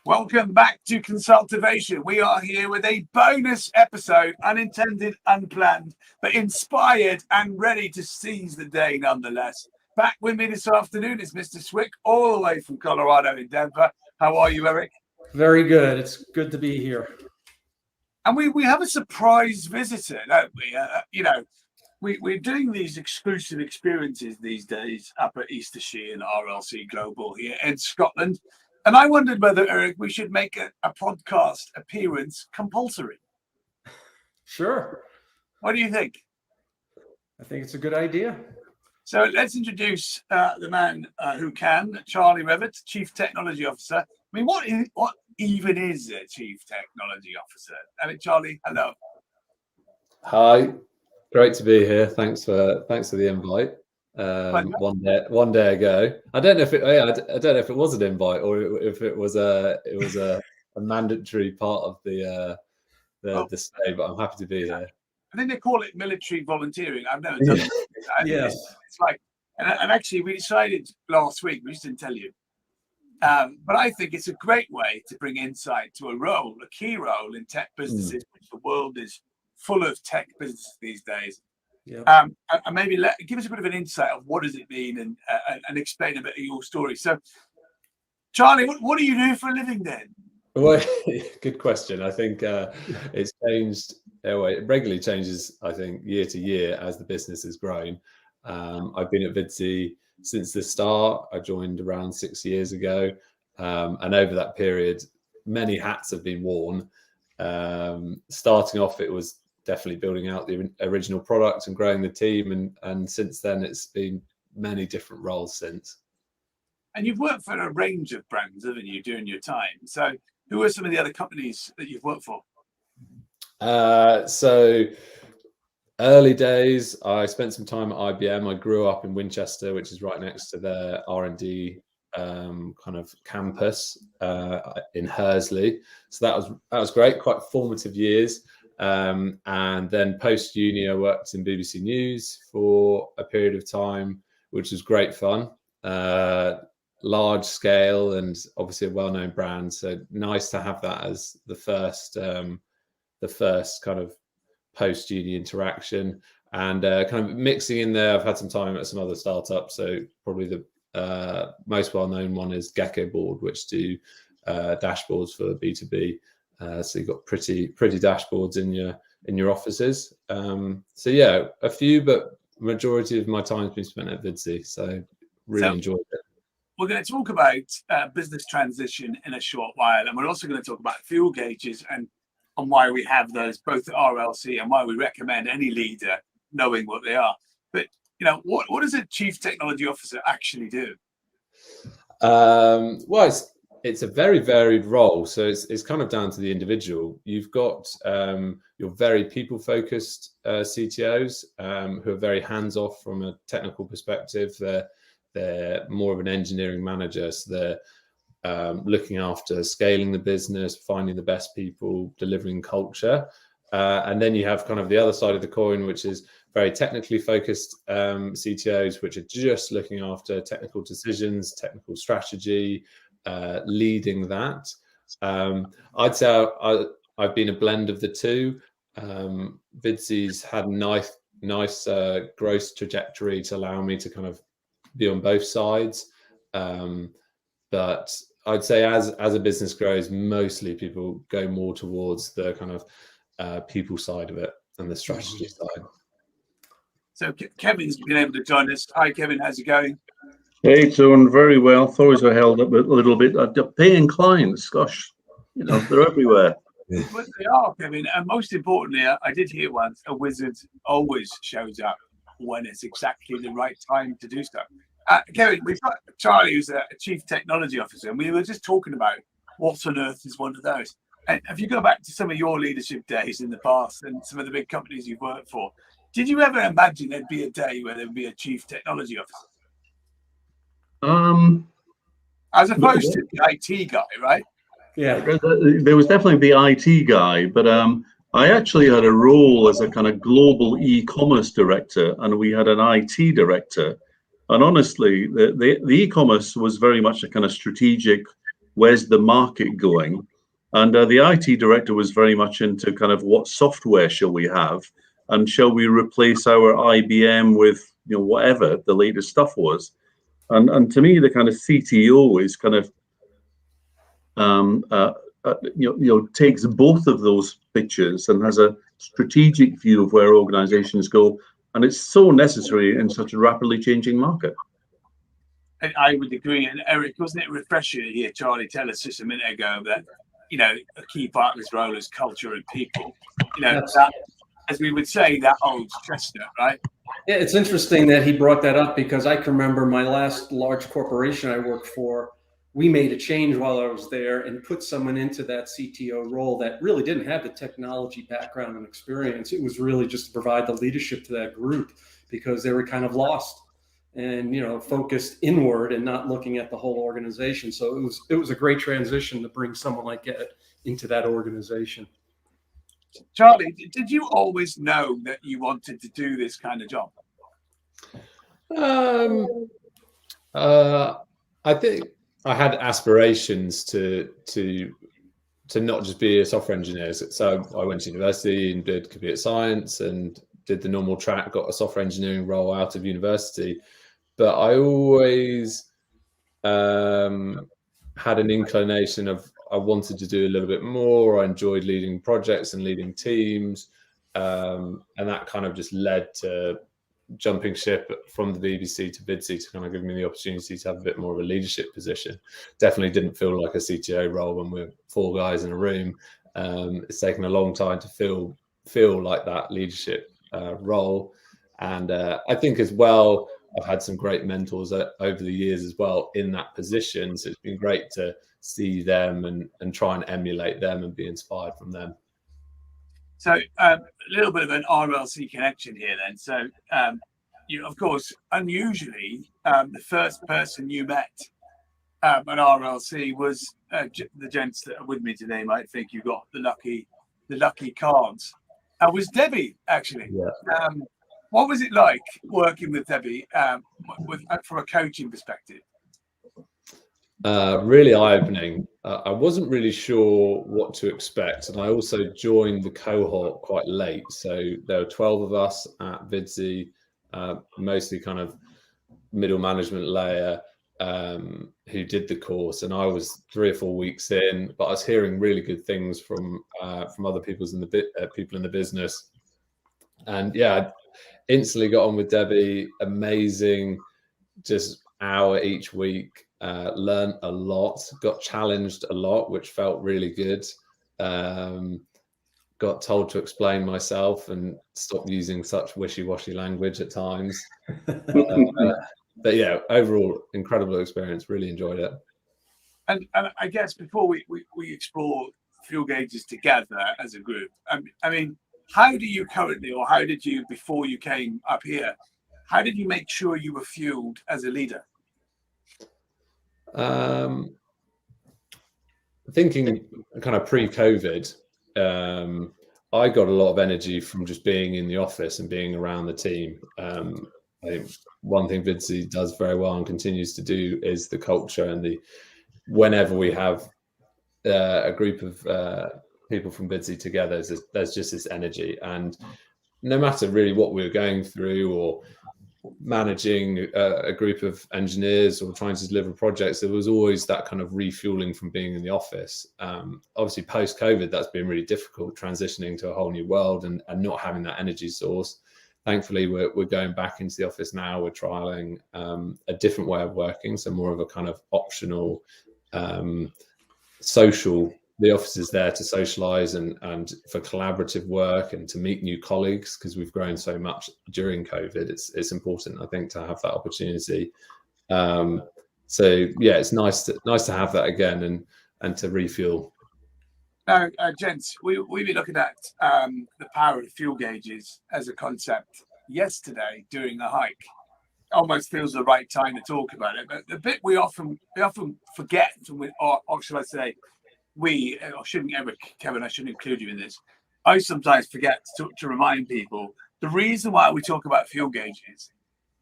Welcome back to CONSULTERVATION. We are here with a bonus episode, unintended, unplanned, but inspired and ready to seize the day nonetheless. Back with me this afternoon is Mr. Swick, all the way from Colorado in Denver. How are you, Eric? Very good. It's good to be here. And we have a surprise visitor, don't we? We're doing these exclusive experiences these days up at Eastershire and RLC Global here in Scotland. And I wondered whether, Eric, we should make a podcast appearance compulsory. Sure. What do you think? I think it's a good idea. So let's introduce the man who can, Charlie Revett, Chief Technology Officer. I mean, what even is a Chief Technology Officer? I mean, Charlie, hello. Hi, great to be here. Thanks for the invite. One day ago, I don't know if it was an invite or if it was a mandatory part of the stay, but I'm happy to be here. I think they call it military volunteering. I've never done it. Yes. It's like, and actually we decided last week, we just didn't tell you, but I think it's a great way to bring insight to a key role in tech businesses, which the world is full of tech businesses these days. Yeah. And maybe give us a bit of an insight of what does it mean and explain a bit of your story. So, Charlie, what do you do for a living then? Well, good question. I think it's changed. It regularly changes, I think, year to year as the business has grown. I've been at Vidsy since the start. I joined around 6 years ago. And over that period, many hats have been worn. Starting off, it was definitely building out the original product and growing the team. And since then, it's been many different roles since. And you've worked for a range of brands, haven't you, during your time? So who are some of the other companies that you've worked for? So early days, I spent some time at IBM. I grew up in Winchester, which is right next to their R&D kind of campus in Hursley. So that was great, quite formative years. And then post uni, I worked in BBC News for a period of time, which was great fun. Large scale and obviously a well-known brand. So nice to have that as the first kind of post-uni interaction. And kind of mixing in there, I've had some time at some other startups. So probably the most well-known one is Gecko Board, which do dashboards for B2B. So you've got pretty dashboards in your offices. So yeah, a few, but majority of my time has been spent at Vidsy. So really enjoyed it. We're going to talk about business transition in a short while, and we're also going to talk about fuel gauges and why we have those both at RLC and why we recommend any leader knowing what they are. But what does a Chief Technology Officer actually do? Well, it's a very varied role, so it's kind of down to the individual. You've got your very people-focused CTOs who are very hands-off from a technical perspective. They're more of an engineering manager, so they're looking after scaling the business, finding the best people, delivering culture. And then you have kind of the other side of the coin, which is very technically focused CTOs, which are just looking after technical decisions, technical strategy, leading that. I'd say I've been a blend of the two. Vidsy's had a nice growth trajectory to allow me to kind of be on both sides. But I'd say as a business grows, mostly people go more towards the kind of people side of it and the strategy side. So Kevin's been able to join us. Hi, Kevin. How's it going? Hey, it's doing very well. Thoughts are held up a little bit. Paying clients, gosh, they're everywhere. Well, they are, Kevin. And most importantly, I did hear once, a wizard always shows up when it's exactly the right time to do so. Kevin, we've got Charlie, who's a Chief Technology Officer, and we were just talking about what on earth is one of those. And if you go back to some of your leadership days in the past and some of the big companies you've worked for, did you ever imagine there'd be a day where there'd be a Chief Technology Officer? As opposed to the IT guy, right? Yeah. There was definitely the IT guy, but I actually had a role as a kind of global e-commerce director, and we had an IT director. And honestly, the e-commerce was very much a kind of strategic where's the market going? And the IT director was very much into kind of what software shall we have, and shall we replace our IBM with whatever the latest stuff was. And to me, the kind of CTO is kind of takes both of those pictures and has a strategic view of where organizations go, and it's so necessary in such a rapidly changing market. I would agree. And Eric, wasn't it refreshing to hear Charlie tell us just a minute ago that a key part of this role is culture and people? That, as we would say, that old chestnut, right? Yeah, it's interesting that he brought that up, because I can remember my last large corporation I worked for. We made a change while I was there and put someone into that CTO role that really didn't have the technology background and experience. It was really just to provide the leadership to that group, because they were kind of lost and focused inward and not looking at the whole organization. So it was a great transition to bring someone like that into that organization. Charlie, did you always know that you wanted to do this kind of job? I think I had aspirations to not just be a software engineer. So I went to university and did computer science and did the normal track, got a software engineering role out of university. But I always had an inclination of I wanted to do a little bit more. I enjoyed leading projects and leading teams. And that kind of just led to jumping ship from the BBC to Vidsy to kind of give me the opportunity to have a bit more of a leadership position. Definitely didn't feel like a CTO role when we're 4 guys in a room. It's taken a long time to feel like that leadership role. And I think as well, I've had some great mentors over the years as well in that position. So it's been great to see them and try and emulate them and be inspired from them. So a little bit of an RLC connection here then. So you, of course, unusually, the first person you met at RLC was the gents that are with me today. Might think you got the lucky cards. Was Debbie, actually. Yeah. What was it like working with Debbie from a coaching perspective? Really eye-opening. I wasn't really sure what to expect, and I also joined the cohort quite late. So there were 12 of us at Vidsy, mostly kind of middle management layer, who did the course, and I was 3 or 4 weeks in, but I was hearing really good things from other people in the business, and yeah, I instantly got on with Debbie. Amazing, just hour each week. Learned a lot, got challenged a lot, which felt really good. Got told to explain myself and stop using such wishy-washy language at times. But yeah, overall, incredible experience. Really enjoyed it. And I guess before we explore fuel gauges together as a group, I mean, how do you currently, or how did you before you came up here, how did you make sure you were fueled as a leader? Thinking kind of pre-COVID, I got a lot of energy from just being in the office and being around the team. I think one thing Vidsy does very well and continues to do is the culture, and whenever we have a group of people from Vidsy together, there's just this energy, and no matter really what we were going through or managing a group of engineers or trying to deliver projects, there was always that kind of refueling from being in the office. Obviously post-COVID, that's been really difficult, transitioning to a whole new world and not having that energy source. Thankfully, we're going back into the office now. We're trialing a different way of working, so more of a kind of optional social. The office is there to socialize and for collaborative work and to meet new colleagues, because we've grown so much during COVID. It's important, I think, to have that opportunity. So yeah, it's nice to have that again and to refuel. Now, gents, we've been looking at the power of fuel gauges as a concept yesterday during a hike. Almost feels the right time to talk about it, but the bit we often forget, or should I say, Kevin, I shouldn't include you in this. I sometimes forget to remind people the reason why we talk about fuel gauges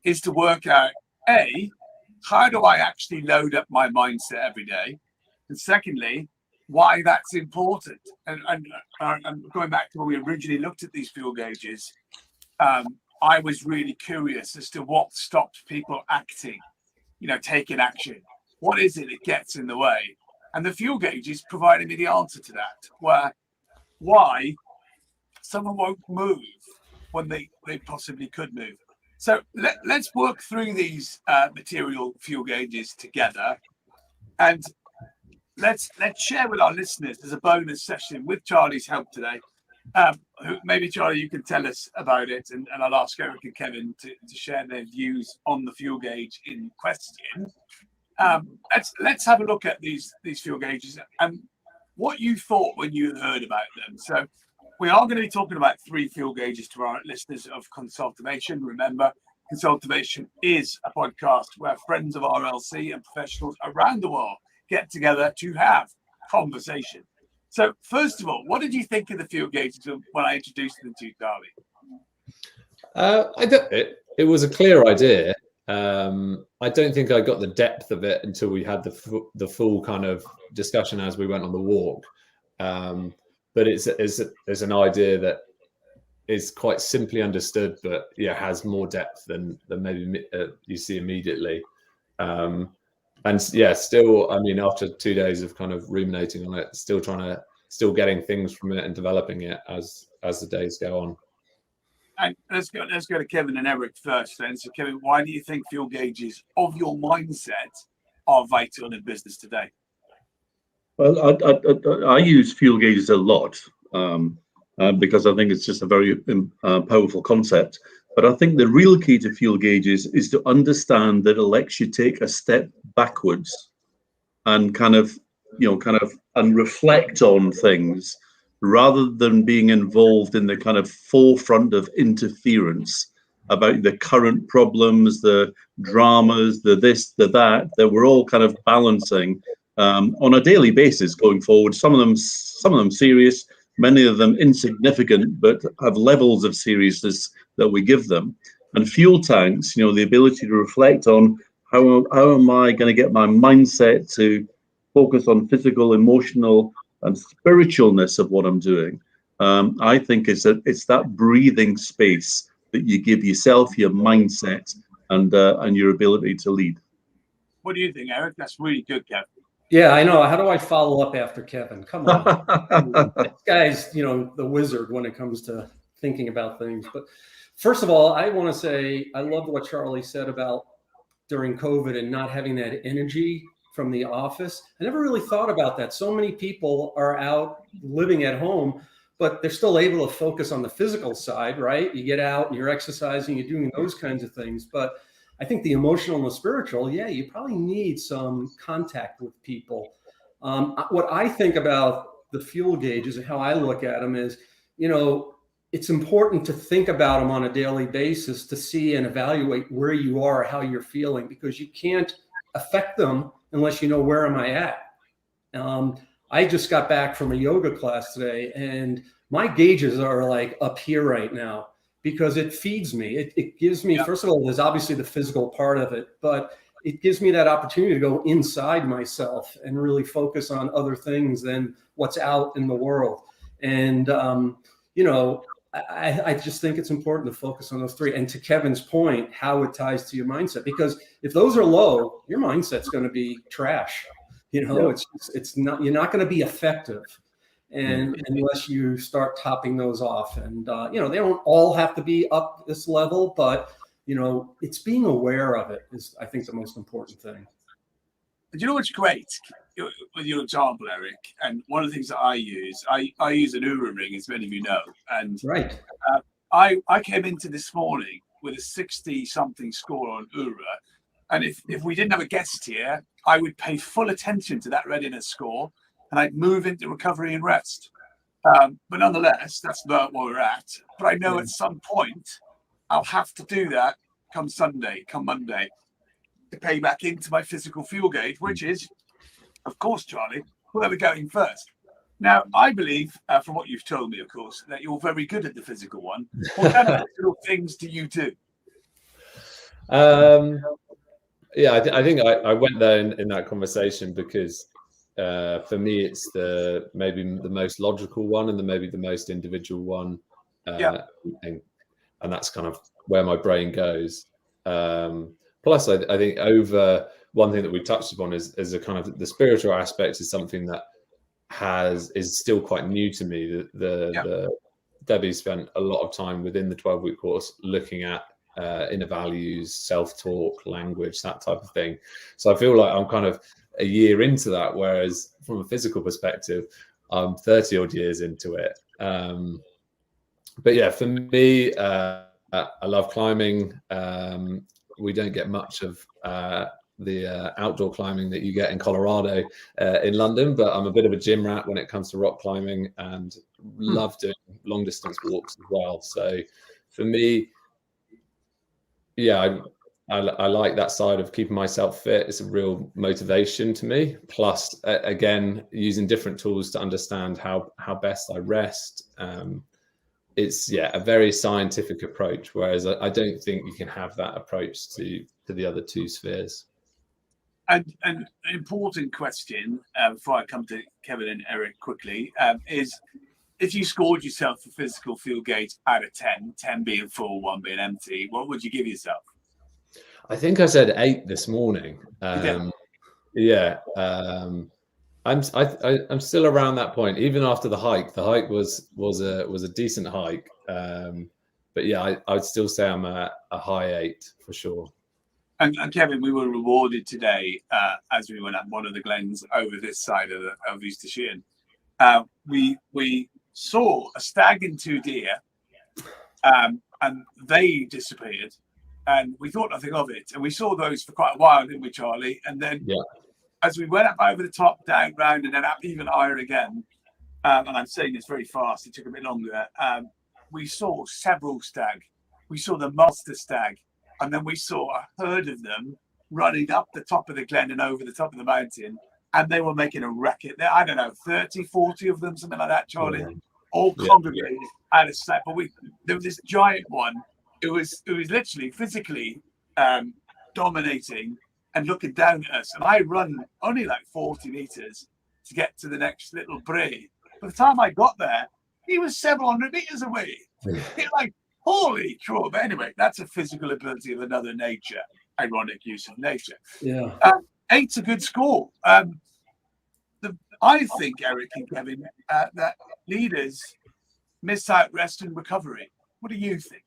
is to work out, A, how do I actually load up my mindset every day? And secondly, why that's important. And going back to when we originally looked at these fuel gauges, I was really curious as to what stops people acting, taking action. What is it that gets in the way? And the fuel gauges provided me the answer to that, why someone won't move when they possibly could move. So let's work through these material fuel gauges together, and let's share with our listeners as a bonus session with Charlie's help today. Maybe Charlie, you can tell us about it, and I'll ask Eric and Kevin to share their views on the fuel gauge in question. Let's have a look at these fuel gauges and what you thought when you heard about them. So we are going to be talking about 3 fuel gauges to our listeners of CONSULTERVATION. Remember, CONSULTERVATION is a podcast where friends of RLC and professionals around the world get together to have conversation. So first of all, what did you think of the fuel gauges when I introduced them to you, Charlie? It was a clear idea. I don't think I got the depth of it until we had the full kind of discussion as we went on the walk. But it's an idea that is quite simply understood, but has more depth than maybe you see immediately. Still, I mean, after 2 days of kind of ruminating on it, still getting things from it and developing it as the days go on. And let's go to Kevin and Eric first then. So Kevin, why do you think fuel gauges of your mindset are vital in business today? Well, I use fuel gauges a lot because I think it's just a very powerful concept. But I think the real key to fuel gauges is to understand that it lets you take a step backwards and kind of reflect on things rather than being involved in the kind of forefront of interference about the current problems, the dramas, the this, the that we're all kind of balancing on a daily basis going forward. Some of them serious, many of them insignificant, but have levels of seriousness that we give them. And fuel tanks, the ability to reflect on how am I going to get my mindset to focus on physical, emotional, and spiritualness of what I'm doing. I think it's that breathing space that you give yourself, your mindset, and your ability to lead. What do you think, Eric? That's really good, Kevin. Yeah, I know. How do I follow up after Kevin? Come on. This guy's, the wizard when it comes to thinking about things. But first of all, I want to say I love what Charlie said about during COVID and not having that energy from the office. I never really thought about that. So many people are out living at home, but they're still able to focus on the physical side, right? You get out and you're exercising, you're doing those kinds of things. But I think the emotional and the spiritual, you probably need some contact with people. What I think about the fuel gauges and how I look at them is, it's important to think about them on a daily basis to see and evaluate where you are, how you're feeling, because you can't affect them unless you know where am I at. I just got back from a yoga class today, and my gauges are like up here right now because it feeds me. It gives me, first of all, there's obviously the physical part of it, but it gives me that opportunity to go inside myself and really focus on other things than what's out in the world. And, I just think it's important to focus on those 3. And to Kevin's point, how it ties to your mindset, because if those are low, your mindset's going to be trash. It's not, you're not going to be effective. And unless you start topping those off, and they don't all have to be up this level, but it's being aware of it is, I think, the most important thing. Do you know what's great with your example, Eric? And one of the things that I use an Oura ring, as many of you know. And right, I came into this morning with a 60-something score on Oura. And if we didn't have a guest here, I would pay full attention to that readiness score, and I'd move into recovery and rest. But nonetheless, that's not where we're at. But I know at some point I'll have to do that come Monday, to pay back into my physical fuel gauge, which is, of course, Charlie, where we're going first. Now, I believe, from what you've told me, of course, that you're very good at the physical one. What kind of physical things do you do? I think I went there in that conversation because For me, it's maybe the most logical one and maybe the most individual one. And that's kind of where my brain goes. Plus, I think over one thing that we touched upon is a kind of the spiritual aspect is something that is still quite new to me. Debbie spent a lot of time within the 12-week course looking at inner values, self-talk, language, that type of thing. So I feel like I'm kind of a year into that, whereas from a physical perspective, I'm 30 odd years into it. But yeah, for me, I love climbing. We don't get much of the outdoor climbing that you get in Colorado, in London, but I'm a bit of a gym rat when it comes to rock climbing and love doing long distance walks as well. So for me, yeah, I like that side of keeping myself fit. It's a real motivation to me. Plus, again, using different tools to understand how best I rest. It's a very scientific approach, whereas I don't think you can have that approach to the other two spheres. And an important question before I come to Kevin and Eric quickly is, if you scored yourself a physical field gauge out of 10, 10 being full, 1 being empty, what would you give yourself? I think I said 8 this morning. I'm still around that point, even after the hike. The hike was a decent hike, but yeah, I'd still say I'm a high 8 for sure. And Kevin, we were rewarded today as we went up one of the glens over this side of East Sheehan. We saw a stag and 2 deer, and they disappeared, and we thought nothing of it. And we saw those for quite a while, didn't we, Charlie? And then as we went up over the top, down, round, and then up even higher again, and I'm saying this very fast, it took a bit longer, we saw several stag. We saw the master stag, and then we saw a herd of them running up the top of the glen and over the top of the mountain, and they were making a racket. There, I don't know, 30, 40 of them, something like that, Charlie, all congregated out of sight. But there was this giant one. It was literally physically dominating and looking down at us. And I run only like 40 meters to get to the next little brae. By the time I got there, he was several hundred meters away. Like, holy crow. But anyway, that's a physical ability of another nature. Ironic use of nature. Yeah. 8's a good score. I think, Eric and Kevin, that leaders miss out rest and recovery. What do you think?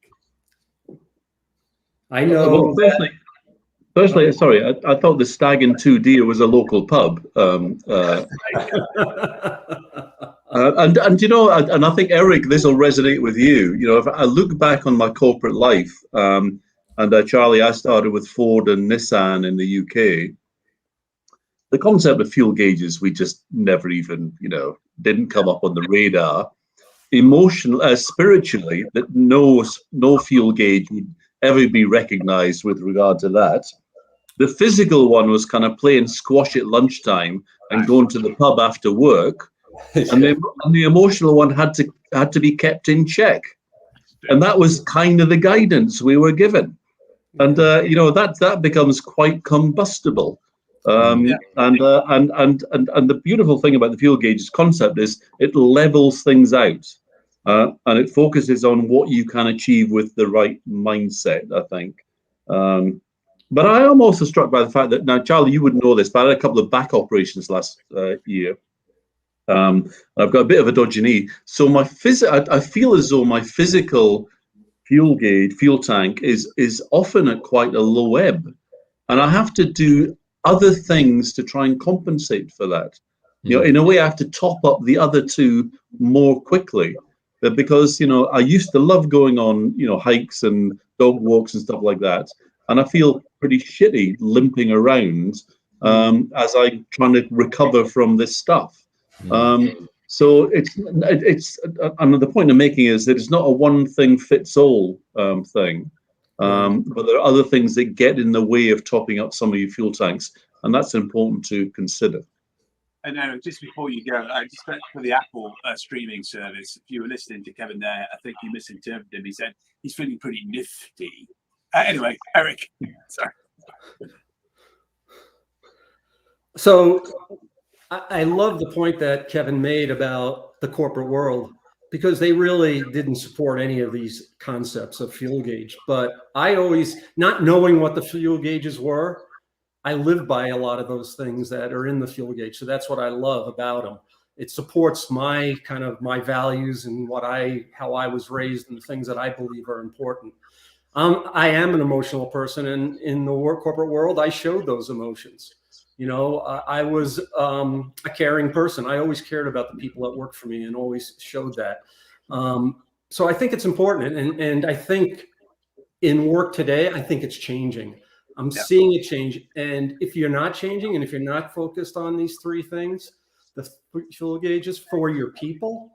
I know. Well, firstly, sorry, I thought the Stag and 2 Deer was a local pub. And you know, and I think, Eric, this will resonate with you. You know, if I look back on my corporate life, and Charlie, I started with Ford and Nissan in the UK. The concept of fuel gauges, we just never even, didn't come up on the radar. Spiritually, that no fuel gauge would ever be recognized with regard to that. The physical one was kind of playing squash at lunchtime and going to the pub after work. And the emotional one had to be kept in check. And that was kind of the guidance we were given. And that becomes quite combustible. And the beautiful thing about the fuel gauges concept is it levels things out, and it focuses on what you can achieve with the right mindset, I think. But I am also struck by the fact that, now, Charlie, you wouldn't know this, but I had a couple of back operations last year. I've got a bit of a dodgy knee, so I feel as though my physical fuel tank is often at quite a low ebb, and I have to do other things to try and compensate for that. In a way, I have to top up the other two more quickly, because I used to love going on hikes and dog walks and stuff like that, and I feel pretty shitty limping around as I'm trying to recover from this stuff. So it's and the point I'm making is that it's not a one thing fits all thing. But there are other things that get in the way of topping up some of your fuel tanks, and that's important to consider. And just before you go, just for the Apple streaming service, if you were listening to Kevin there, I think you misinterpreted him. He said he's feeling pretty nifty. Anyway, Eric, sorry. So I love the point that Kevin made about the corporate world, because they really didn't support any of these concepts of fuel gauge. But I always, not knowing what the fuel gauges were, I live by a lot of those things that are in the fuel gauge. So that's what I love about them. It supports my my values and how I was raised and the things that I believe are important. I am an emotional person, and in the corporate world, I showed those emotions. I was a caring person. I always cared about the people that worked for me and always showed that. So I think it's important. And I think in work today, I think it's changing. I'm seeing it change. And if you're not changing, and if you're not focused on these three things, the fuel gauges for your people,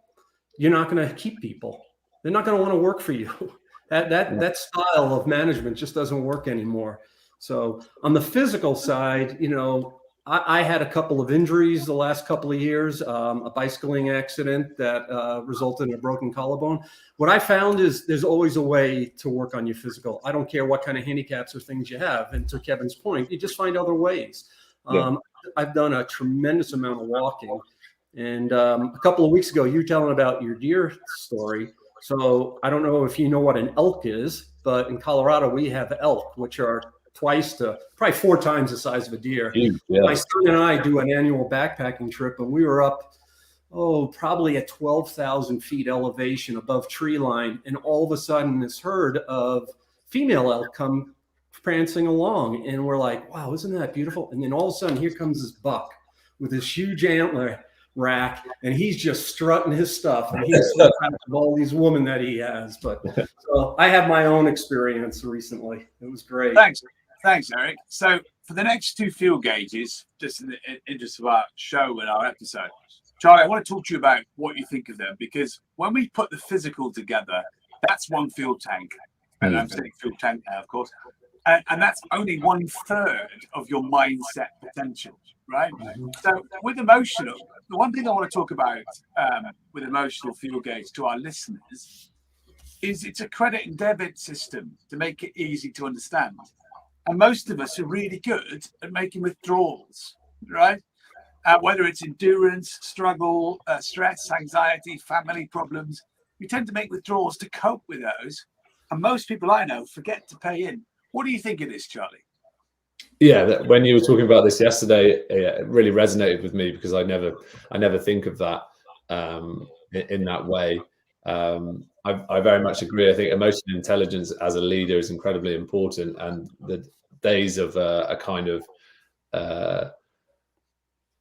you're not going to keep people. They're not going to want to work for you. That style of management just doesn't work anymore. So on the physical side, I had a couple of injuries the last couple of years, a bicycling accident that resulted in a broken collarbone. What I found is there's always a way to work on your physical. I don't care what kind of handicaps or things you have. And to Kevin's point, you just find other ways. I've done a tremendous amount of walking. And a couple of weeks ago, you were telling about your deer story. So I don't know if you know what an elk is, but in Colorado, we have elk, which are twice to probably 4 times the size of a deer. Yeah. My son and I do an annual backpacking trip, and we were up, probably at 12,000 feet elevation above tree line. And all of a sudden, this herd of female elk come prancing along. And we're like, wow, isn't that beautiful? And then all of a sudden, here comes this buck with this huge antler rack, and he's just strutting his stuff, and he's so proud of all these women that he has. But so I have my own experience recently. It was great. Thanks, Eric. So for the next 2 fuel gauges, just in the interest of our show and our episode, Charlie, I want to talk to you about what you think of them, because when we put the physical together, that's 1 fuel tank, and I'm saying fuel tank now, of course, and that's only 1/3 of your mindset potential, right? So with emotional, the one thing I want to talk about with emotional fuel gauge to our listeners is it's a credit and debit system to make it easy to understand. And most of us are really good at making withdrawals, right? Whether it's endurance, struggle, stress, anxiety, family problems, we tend to make withdrawals to cope with those. And most people I know forget to pay in. What do you think of this, Charlie? Yeah, when you were talking about this yesterday, it really resonated with me, because I never think of that in that way. I very much agree. I think emotional intelligence as a leader is incredibly important, and the days of a kind of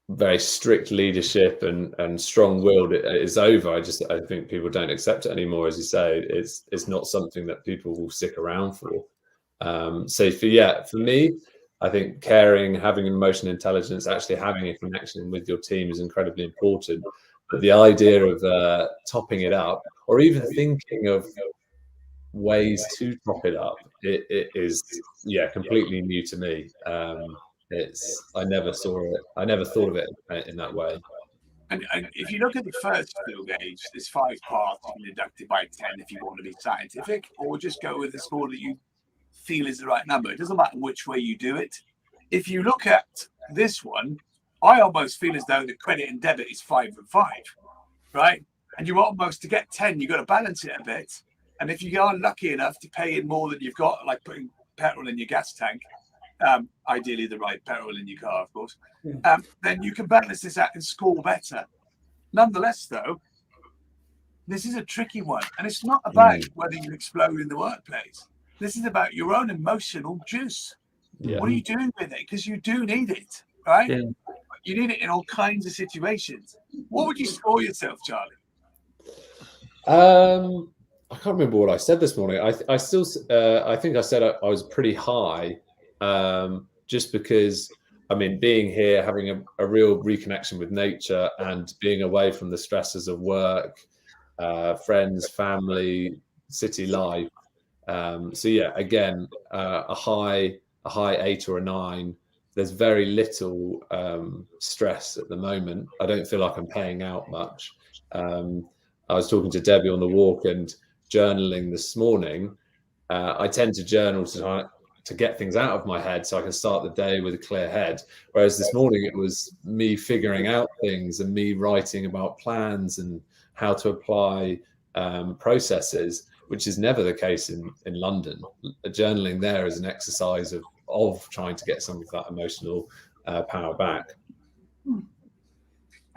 very strict leadership and strong-willed is over. I think people don't accept it anymore. As you say, it's not something that people will stick around for. So for me, I think caring, having emotional intelligence, actually having a connection with your team is incredibly important. But the idea of topping it up, or even thinking of ways to top it up, it is completely new to me. I never thought of it in that way. And if you look at the first fuel gauge, there's 5 parts, deducted by 10 if you want to be scientific, or just go with the score that you feel is the right number. It doesn't matter which way you do it. If you look at this one, I almost feel as though the credit and debit is 5 and 5, right? And you almost, to get 10, you've got to balance it a bit. And if you are lucky enough to pay in more than you've got, like putting petrol in your gas tank, ideally the right petrol in your car, of course, then you can balance this out and score better. Nonetheless, though, this is a tricky one. And it's not about whether you explode in the workplace. This is about your own emotional juice. Yeah. What are you doing with it? Because you do need it, right? Yeah. You need it in all kinds of situations. What would you score yourself, Charlie? I can't remember what I said this morning. I still, I think I said I was pretty high, just because, I mean, being here, having a real reconnection with nature and being away from the stresses of work, friends, family, city life. So yeah, again, a high 8 or a 9. There's very little stress at the moment. I don't feel like I'm paying out much. I was talking to Debbie on the walk and journaling this morning. I tend to journal to to get things out of my head so I can start the day with a clear head. Whereas this morning it was me figuring out things and me writing about plans and how to apply processes, which is never the case in London. Journaling there is an exercise of trying to get some of that emotional power back.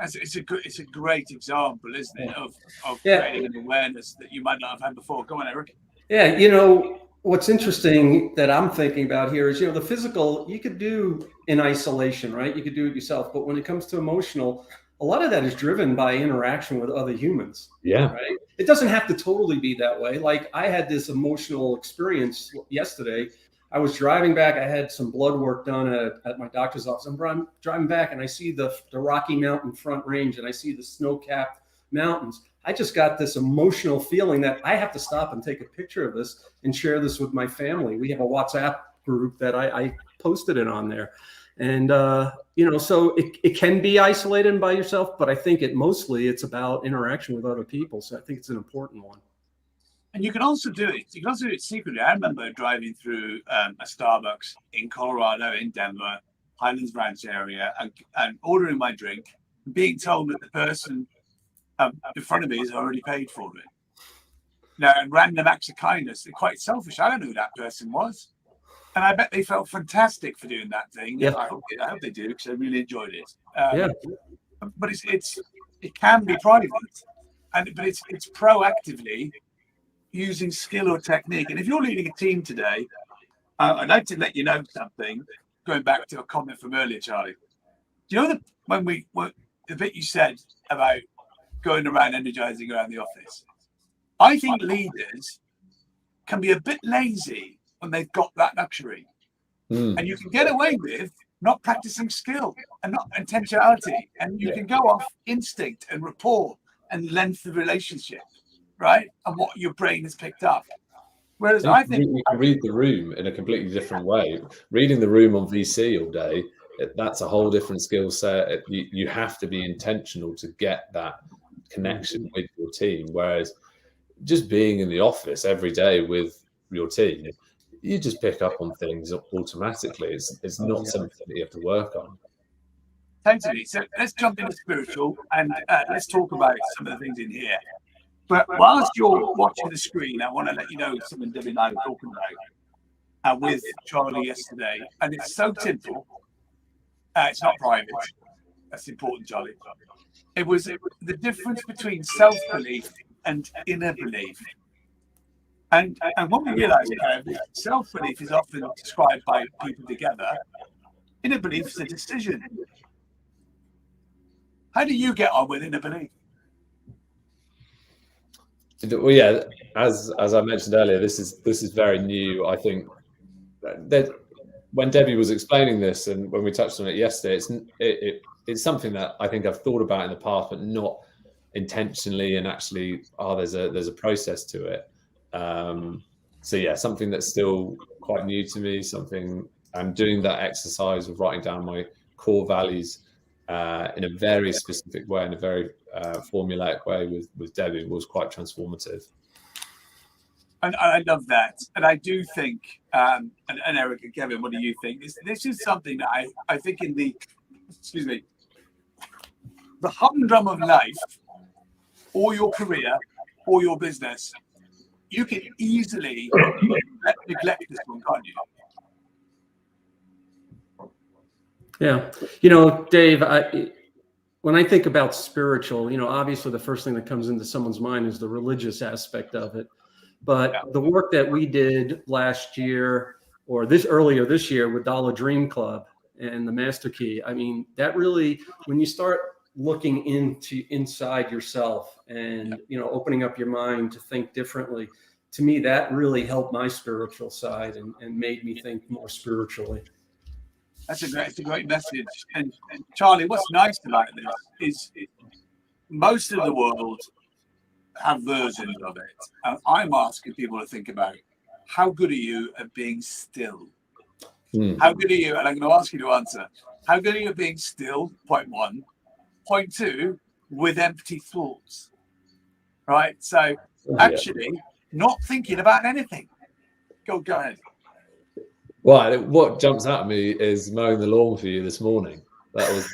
It's a great example, isn't it, of creating an awareness that you might not have had before. Go on, Eric. Yeah, you know, what's interesting that I'm thinking about here is, you know, the physical you could do in isolation, right? You could do it yourself. But when it comes to emotional, a lot of that is driven by interaction with other humans. Yeah. Right. It doesn't have to totally be that way. Like I had this emotional experience yesterday. I was driving back. I had some blood work done at my doctor's office. I'm driving back and I see the Rocky Mountain Front Range and I see the snow-capped mountains. I just got this emotional feeling that I have to stop and take a picture of this and share this with my family. We have a WhatsApp group that I posted it on there. And, you know, so it can be isolated by yourself, but I think it's about interaction with other people. So I think it's an important one. And you can also do it. You can also do it secretly. I remember driving through a Starbucks in Colorado, in Denver, Highlands Ranch area, and ordering my drink, being told that the person in front of me has already paid for it. Now, random acts of kindness, they're quite selfish. I don't know who that person was. And I bet they felt fantastic for doing that thing. Yeah. I hope they do, because I really enjoyed it. Yeah. But it can be private, but it's proactively using skill or technique. And if you're leading a team today, I'd like to let you know something. Going back to a comment from earlier, Charlie. Do you know the bit you said about going around energizing around the office? I think leaders can be a bit lazy when they've got that luxury. And you can get away with not practicing skill and not intentionality. And you can go off instinct and rapport and length of relationship, right? And what your brain has picked up. Whereas I think you can read the room in a completely different way. Reading the room on VC all day, that's a whole different skill set. You have to be intentional to get that connection with your team. Whereas just being in the office every day with your team, you just pick up on things automatically. It's not something that you have to work on. Totally. So let's jump into spiritual and let's talk about some of the things in here. But whilst you're watching the screen, I want to let you know something Debbie and I were talking about with Charlie yesterday. And it's so simple. It's not private. That's important, Charlie. It was the difference between self-belief and inner belief. And what we realise, self-belief is often described by people together. Inner belief is a decision. How do you get on with inner belief? Well, yeah, as I mentioned earlier, this is very new. I think that when Debbie was explaining this and when we touched on it yesterday, it's something that I think I've thought about in the past, but not intentionally. And actually, there's a process to it. So yeah, something that's still quite new to me. Something I'm doing that exercise of writing down my core values in a very specific way, in a very formulaic way with Debbie was quite transformative. And I love that. And I do think, and Eric and Kevin, what do you think? This is something that I think in the humdrum of life, or your career, or your business, you can easily neglect this one, can't you? Yeah. You know, Dave, when I think about spiritual, you know, obviously the first thing that comes into someone's mind is the religious aspect of it. But the work that we did last year or earlier this year with Dollar Dream Club and the Master Key, I mean, that really, when you start looking inside yourself and, you know, opening up your mind to think differently, to me, that really helped my spiritual side and made me think more spiritually. That's a great message. And Charlie, what's nice about this is most of the world have versions of it. And I'm asking people to think about how good are you at being still? How good are you? And I'm going to ask you to answer. How good are you at being still? Point one. Point two, with empty thoughts. Right? So actually not thinking about anything. Go ahead. Well, what jumps out at me is mowing the lawn for you this morning. That was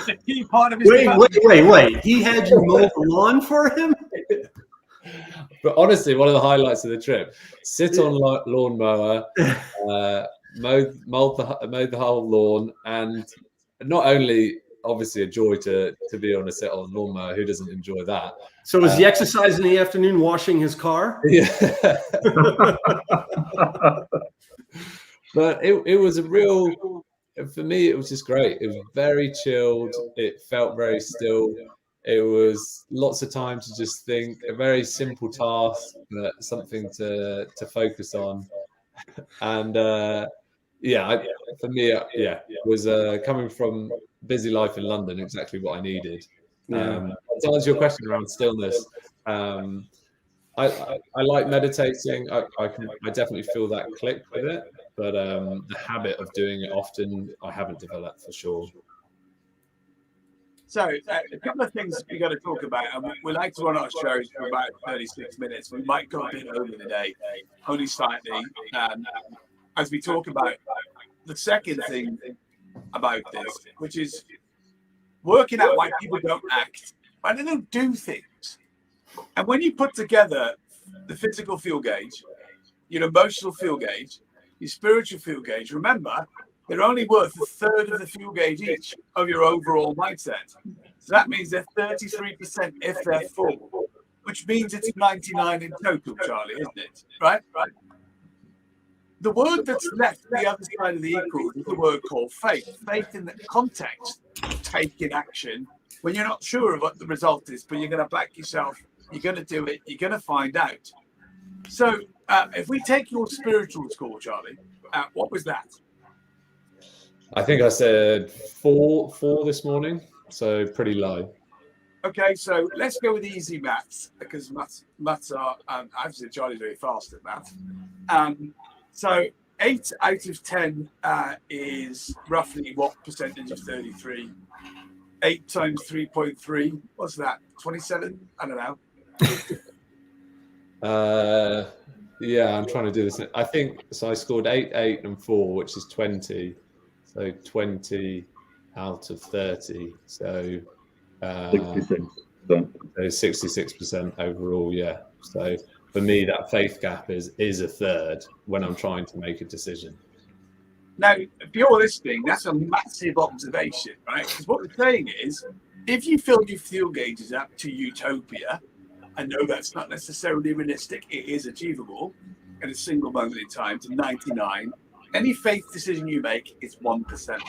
a key part of his Wait. He had you mow the lawn for him? But honestly, one of the highlights of the trip: sit on lawnmower, mowed the whole lawn, and not only obviously a joy to be on a sit on lawnmower. Who doesn't enjoy that? So was he exercising in the afternoon, washing his car? Yeah. But it was a real, for me, it was just great. It was very chilled. It felt very still. It was lots of time to just think, a very simple task, but something to focus on. And for me, it was coming from busy life in London, exactly what I needed. To answer your question around stillness, I like meditating. I definitely feel that click with it, but the habit of doing it often, I haven't developed for sure. So a couple of things we got to talk about, and we like to run our shows for about 36 minutes. We might go a bit over the day, only slightly, as we talk about the second thing about this, which is working out why people don't act, why they don't do things. And when you put together the physical field gauge, your emotional field gauge, your spiritual field gauge, remember, they're only worth a third of the fuel gauge each of your overall mindset. So that means they're 33% if they're full, which means it's 99 in total, Charlie, isn't it? Right? The word that's left the other side of the equal is the word called faith. Faith in the context of taking action when you're not sure of what the result is, but you're going to back yourself, you're going to do it, you're going to find out. So if we take your spiritual score, Charlie, what was that? I think I said four this morning, so pretty low. Okay, so let's go with easy maths, because maths are obviously Charlie's very fast at maths. So 8 out of 10 is roughly what percentage of 33? 8 times 3.3, what's that? 27? I don't know. Yeah, I'm trying to do this. I think so. I scored 8, 8, and 4, which is 20. So 20 out of 30. So 66% overall. Yeah. So for me, that faith gap is a third when I'm trying to make a decision. Now, if you're listening, that's a massive observation, right? Because what we're saying is, if you fill your fuel gauges up to utopia, I know that's not necessarily realistic, it is achievable at a single moment in time to 99. Any faith decision you make is 1%.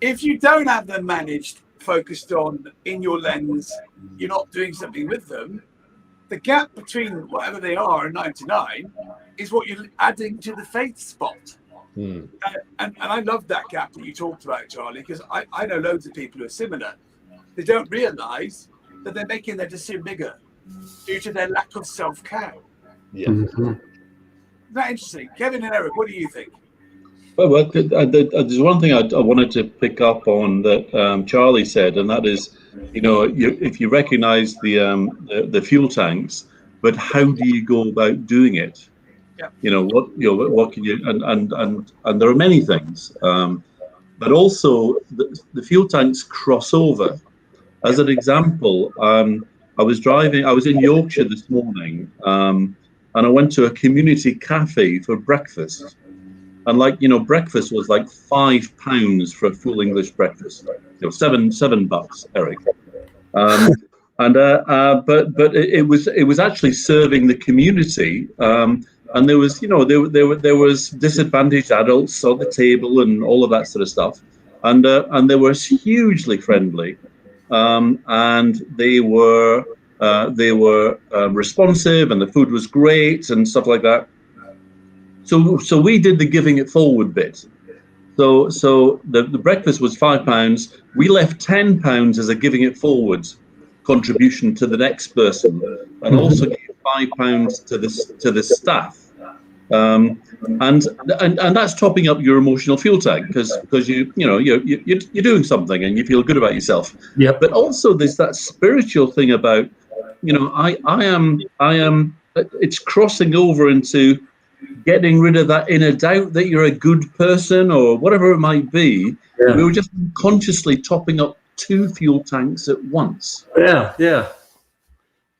If you don't have them managed, focused on in your lens, you're not doing something with them, the gap between whatever they are and 99 is what you're adding to the faith spot. And I love that gap that you talked about, Charlie, because I know loads of people who are similar. They don't realise that they're making their decision bigger due to their lack of self-care. Yeah. Isn't that interesting? Kevin and Eric, what do you think? Well, there's one thing I wanted to pick up on that Charlie said, and that is, if you recognise the fuel tanks, but how do you go about doing it? Yeah. What can you and there are many things, but also the fuel tanks cross over. As an example, I was in Yorkshire this morning, and I went to a community cafe for breakfast. And breakfast was like £5 for a full English breakfast. $7, Eric. But it was actually serving the community. And there was, there was disadvantaged adults on the table and all of that sort of stuff. And they were hugely friendly. And they were responsive, and the food was great and stuff like that. So we did the giving it forward bit. So the breakfast was £5. We left £10 as a giving it forward contribution to the next person, and also gave £5 to the staff. And that's topping up your emotional fuel tank because you're doing something and you feel good about yourself. Yeah. But also there's that spiritual thing about I am. It's crossing over into getting rid of that inner doubt that you're a good person or whatever it might be. Yeah. We were just consciously topping up 2 fuel tanks at once. Yeah.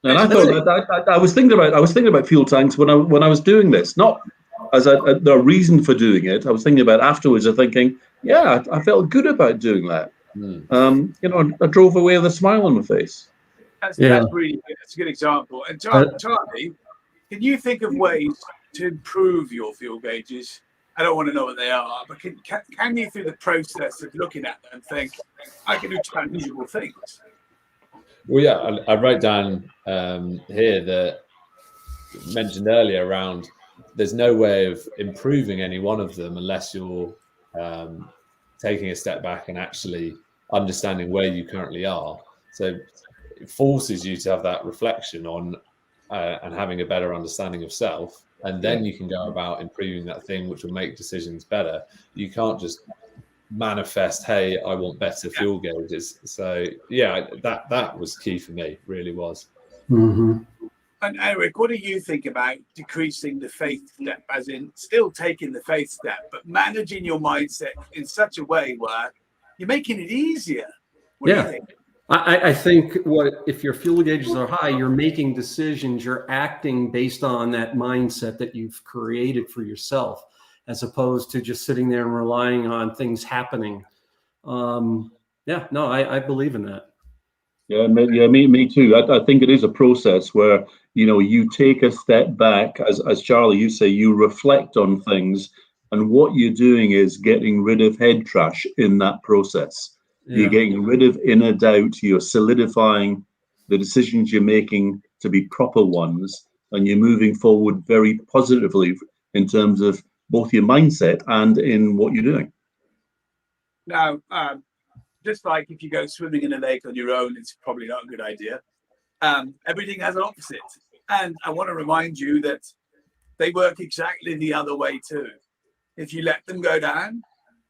And I thought that I was thinking about fuel tanks when I was doing this, not as a reason for doing it. I was thinking about afterwards. I'm thinking, yeah, I felt good about doing that. I drove away with a smile on my face. That's really good. That's a good example. And Charlie, can you think of ways to improve your fuel gauges? I don't want to know what they are, but can you, through the process of looking at them, think, I can do tangible things? Well, yeah, I wrote down here that mentioned earlier around there's no way of improving any one of them unless you're taking a step back and actually understanding where you currently are. So it forces you to have that reflection on and having a better understanding of self, and then you can go about improving that thing, which will make decisions better. You can't just manifest, hey, I want better fuel gauges. So yeah, that was key for me, really was. Mm-hmm. And Eric, what do you think about decreasing the faith step, as in still taking the faith step, but managing your mindset in such a way where you're making it easier? What do you think? I think if your fuel gauges are high, you're making decisions, you're acting based on that mindset that you've created for yourself, as opposed to just sitting there and relying on things happening. I believe in that. Me too. I think it is a process where, you take a step back, as Charlie, you say, you reflect on things, and what you're doing is getting rid of head trash in that process. You're getting rid of inner doubt. You're solidifying the decisions you're making to be proper ones, and you're moving forward very positively in terms of both your mindset and in what you're doing. Now, just like if you go swimming in a lake on your own, it's probably not a good idea. Everything has an opposite. And I want to remind you that they work exactly the other way too. If you let them go down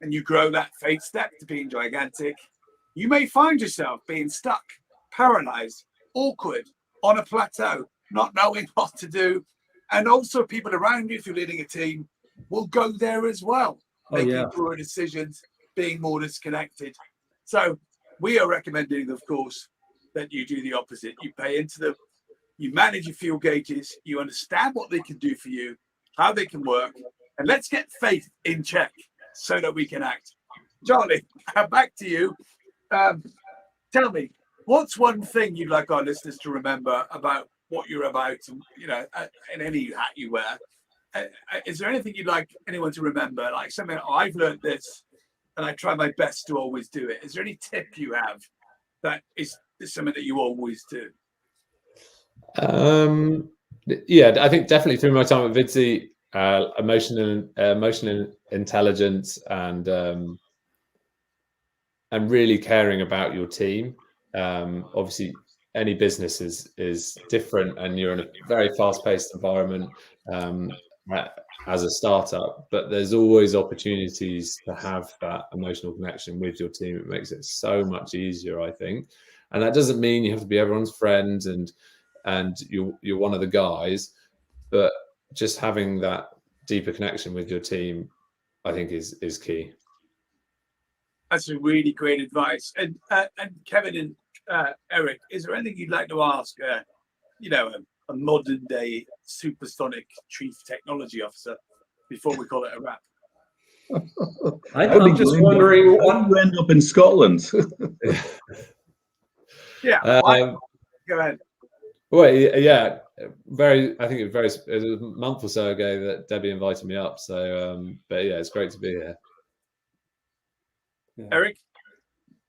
and you grow that faith step to being gigantic, you may find yourself being stuck, paralyzed, awkward, on a plateau, not knowing what to do. And also people around you, if you're leading a team, will go there as well, making poor decisions, being more disconnected. So we are recommending, of course, that you do the opposite. You pay into them, you manage your fuel gauges, you understand what they can do for you, how they can work, and let's get faith in check so that we can act. Charlie, back to you. Tell me, what's one thing you'd like our listeners to remember about what you're about, and, in any hat you wear? Is there anything you'd like anyone to remember? Like something, I've learned this, and I try my best to always do it. Is there any tip you have that is something that you always do? I think definitely through my time at Vidsy, emotional intelligence and really caring about your team. Obviously, any business is different, and you're in a very fast-paced environment as a startup, but there's always opportunities to have that emotional connection with your team. It makes it so much easier, I think. And that doesn't mean you have to be everyone's friend and you're one of the guys, but just having that deeper connection with your team, I think is key. That's a really great advice. And Kevin and Eric, is there anything you'd like to ask a modern day supersonic chief technology officer before we call it a wrap? I'm just wondering, how do you end up in Scotland? Go ahead. Well, yeah, I think it was a month or so ago that Debbie invited me up. So, but yeah, it's great to be here. Yeah. Eric?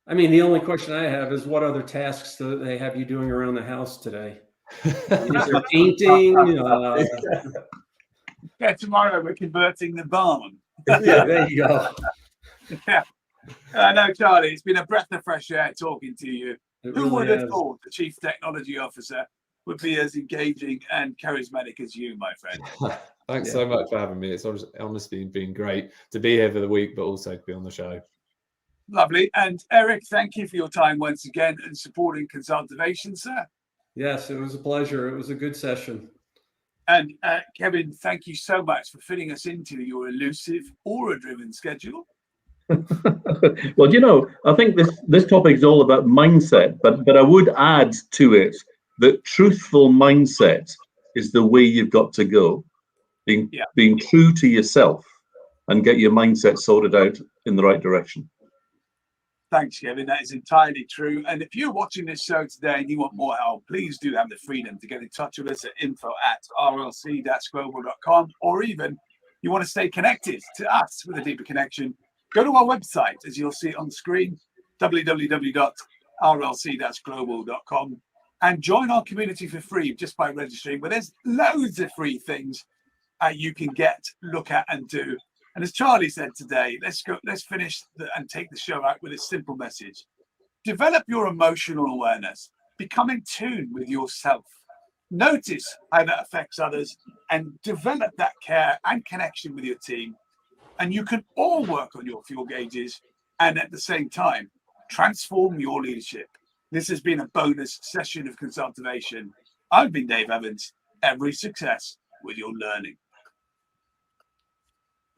I mean, the only question I have is, what other tasks do they have you doing around the house today? Is there painting? Tomorrow we're converting the barn. There you go. No, Charlie, it's been a breath of fresh air talking to you. Who would have thought the chief technology officer would be as engaging and charismatic as you, my friend? Thanks so much for having me. It's honestly been great to be here for the week, but also to be on the show. Lovely. And Eric, thank you for your time once again and supporting CONSULTERVATION, sir. Yes, it was a pleasure. It was a good session. And Kevin, thank you so much for fitting us into your elusive, aura-driven schedule. Well, I think this topic is all about mindset, but I would add to it that truthful mindset is the way you've got to go. Being true to yourself and get your mindset sorted out in the right direction. Thanks, Kevin. That is entirely true. And if you're watching this show today and you want more help, please do have the freedom to get in touch with us at info@rlc-global.com, or even you want to stay connected to us with a deeper connection, go to our website, as you'll see on screen, www.rlc-global.com, and join our community for free just by registering. But there's loads of free things you can look at and do. And as Charlie said today, let's finish and take the show out with a simple message. Develop your emotional awareness. Become in tune with yourself. Notice how that affects others and develop that care and connection with your team. And you can all work on your fuel gauges and at the same time, transform your leadership. This has been a bonus session of CONSULTERVATION. I've been Dave Evans. Every success with your learning.